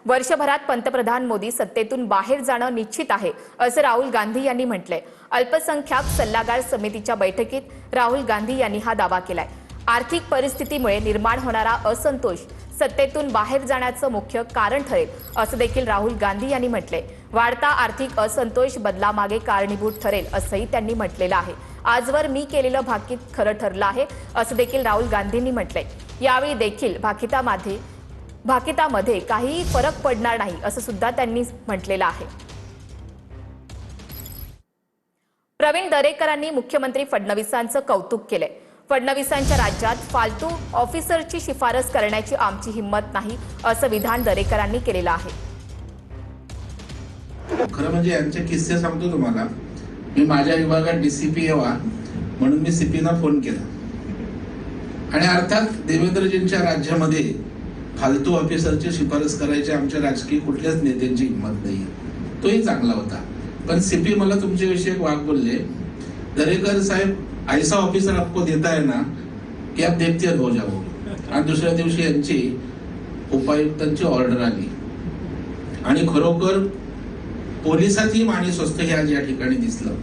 वर्षभरात पंतप्रधान मोदी सत्तेतून बाहेर जाणं निश्चित आहे असं राहुल गांधी यांनी म्हटलंय। अल्पसंख्याक सल्लागार समितीच्या बैठकीत राहुल गांधी यांनी हा दावा केलाय। आर्थिक परिस्थितीमुळे निर्माण होणारा असंतोष सत्तेतून बाहेर जाण्याचं मुख्य कारण ठरेल असं देखील राहुल गांधी यांनी म्हटलंय। वाढता आर्थिक असंतोष बदलामागे कारणीभूत ठरेल असंही त्यांनी म्हटलेलं आहे। आजवर मी केलेलं भाकीत खरं ठरलं आहे असं देखील राहुल गांधींनी म्हटलंय। यावेळी देखील भाकितामध्ये काहीही फरक पडणार नाही असं सुद्धा त्यांनी म्हटलेलं आहे। प्रवीण दरेकरांनी मुख्यमंत्री फडणवीसांचं कौतुक केलंय। फडणवीसांच्या राज्यात फालतू ऑफिसरची शिफारस करण्याची आमची हिंमत नाही असं विधान दरेकरांनी केलेलं आहे। खरं म्हणजे यांचे किस्से सांगतो तुम्हाला। मी माझ्या विभागात डीसीपी यावा म्हणून मी सीपीना फोन केला आणि अर्थात देवेंद्रजींच्या राज्यामध्ये फालतू ऑफिसरची शिफारस करायची आमच्या राजकीय कुठल्याच नेत्यांची हिंमत नाही। तोही चांगला होता, पण सीपी मला तुमच्याविषयी एक वाक बोलले, दरेकर साहेब ऐसा ऑफिसर आपको देता है ना की आप देखते हो जाओ। आणि दुसऱ्या दिवशी यांची उपायुक्तांची ऑर्डर आली आणि खरोखर पोलिसातही माणूस स्वस्त हे आज या ठिकाणी दिसलं।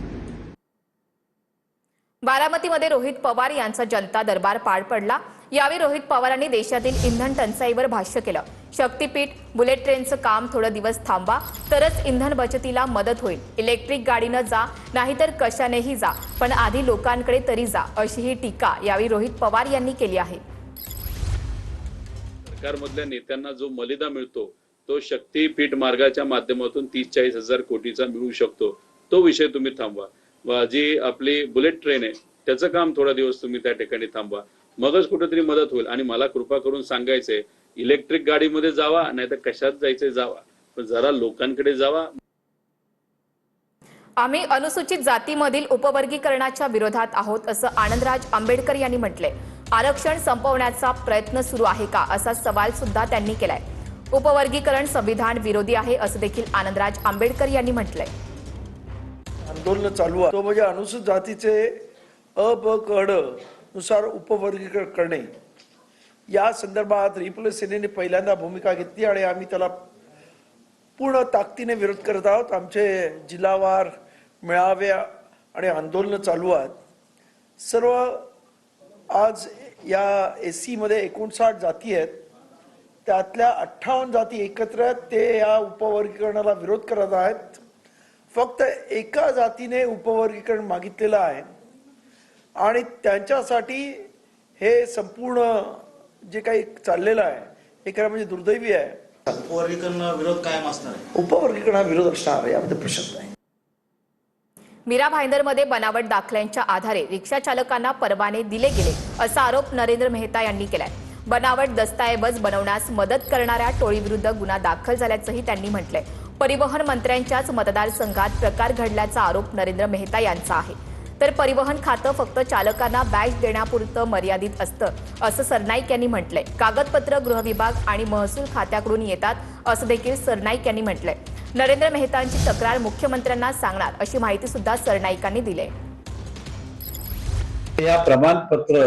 बारामतीमध्ये रोहित पवार यांचा जनता दरबार पार पडला। यावेळी रोहित पवारांनी देशातील इंधन टंचाईवर भाष्य केलं। शक्तीपीठ बुलेट ट्रेनचं काम थोडे दिवस थांबा तरच इंधन बचतीला मदत होईल। इलेक्ट्रिक गाडीनं जा नाहीतर कशानेही जा, पण आधी लोकांकडे तरी जा, अशी ही टीका यावेळी रोहित पवार यांनी केली आहे। सरकारमधल्या नेत्यांना जो मलिदा मिळतो तो शक्तीपीठ मार्गाच्या माध्यमातून 30-40 हजार कोटीचा मिळू शकतो। तो विषय तुम्ही थांबवा। जी आपली बुलेट ट्रेन आहे त्याचं काम थोडा दिवस तुम्ही त्या ठिकाणी थांबवा, मगच कुठेतरी मदत होईल। आणि मला कृपा करून सांगायचंय, इलेक्ट्रिक गाडीमध्ये जावा नाहीतर कशात जायचंय जावा, पण जरा लोकांकडे जावा। आम्ही अनुसूचित जातीमधील उपवर्गीकरणाच्या विरोधात आहोत असं आनंदराज आंबेडकर यांनी म्हटलंय। आरक्षण संपवण्याचा प्रयत्न सुरू आहे का असा सवाल सुद्धा त्यांनी केलाय। उपवर्गीकरण संविधान विरोधी आहे असं देखील आनंदराज आंबेडकर यांनी म्हटलंय। आंदोलन चालू आहे तो म्हणजे अनुसूचित जातीचे अ ब क ड नुसार उपवर्गीकरण करणे या संदर्भात रिपब्लिक सेनेने पहिल्यांदा भूमिका घेतली आणि आम्ही त्याला पूर्ण ताकदीने विरोध करत आहोत। आमचे जिल्हावार मेळावे आणि आंदोलन चालू आहेत। सर्व आज या एससी मध्ये 59 जाती आहेत, त्यातल्या 58 जाती एकत्र आहेत, ते या उपवर्गीकरणाला विरोध करत आहेत। फक्त एका जातीने उपवर्गीकरण मागितलेलं आहे आणि त्यांच्यासाठी हे संपूर्ण जे काही चाललेलं आहे हे खरं म्हणजे दुर्दैवी आहे। उपवर्गीकरण विरोध कायम असणार आहे, उपवर्गीकरण विरोध असणार आहे, यामध्ये प्रश्न नाही। मीरा भाईंदरमध्ये बनावट दाखल्यांच्या आधारे रिक्षा चालकांना परवाने दिले गेले असा आरोप नरेंद्र मेहता यांनी केलाय। बनावट दस्तऐवज बनवण्यास मदत करणाऱ्या टोळीविरुद्ध गुन्हा दाखल झाल्याचंही त्यांनी म्हटलंय। परिवहन मंत्र्यांच्याच मतदारसंघात प्रकार घडल्याचा आरोप नरेंद्र मेहता यांचा आहे। तर परिवहन खातं फक्त चालकांना बॅज देण्यापुरतं मर्यादित असतं असं सरनाईक यांनी म्हटलंय। कागदपत्र गृहविभाग आणि महसूल खात्याकडून येतात असं देखील सरनाईक यांनी म्हटलंय। नरेंद्र मेहतांची तक्रार मुख्यमंत्र्यांना सांगणार अशी माहिती सुद्धा सरनाईकांनी दिली आहे। या प्रमाणपत्र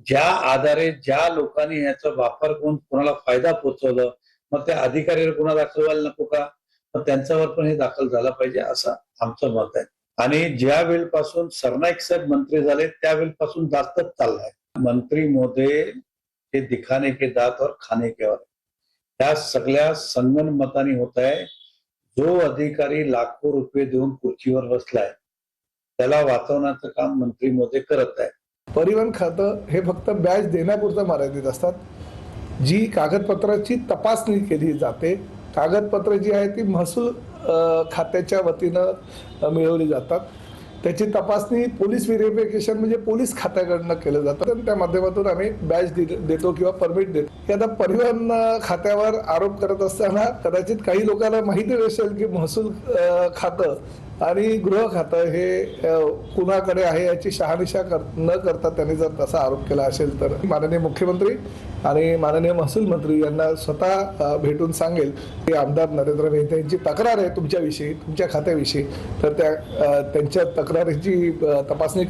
ज्या आधारे ज्या लोकांनी याचा वापर करून कोणाला फायदा पोहोचवलं, मग त्या अधिकाऱ्यावर गुन्हा दाखल व्हायला नको का? मग त्यांच्यावर पण हे दाखल झालं पाहिजे असं आमचं मत आहे। आणि ज्या वेळपासून सरनाईक साहेब मंत्री झाले त्यावेळपासून जास्तच चाललाय। मंत्री महोदय हे दिखाने के दात और खाने के और, त्या सगळ्या संगनमताने होत आहे। जो अधिकारी लाखो रुपये देऊन खुर्चीवर बसलाय त्याला वाचवण्याचं काम मंत्री महोदय करत आहे। परिवहन खातं हे फक्त बॅज देण्यापुरतं मर्यादित असतात। जी कागदपत्राची तपासणी केली जाते, कागदपत्र जी आहे ती महसूल खात्याच्या वतीनं मिळवली जातात। त्याची तपासणी पोलीस व्हेरिफिकेशन म्हणजे पोलीस खात्याकडनं केलं जातं आणि त्या माध्यमातून आम्ही बॅज देतो किंवा परमिट देतो। हे आता परिवहन खात्यावर आरोप करत असताना कदाचित काही लोकांना माहिती नसेल की महसूल खातं आणि गृह खातं हे कुणाकडे आहे याची शहानिशा न करता त्यांनी जर तसा आरोप केला असेल तर माननीय मुख्यमंत्री आणि माननीय महसूल मंत्री यांना स्वतः भेटून सांगेल की आमदार नरेंद्र मेहता यांची तक्रार आहे तुमच्याविषयी, तुमच्या खात्याविषयी, तर त्यांच्या तक्रारीची तपासणी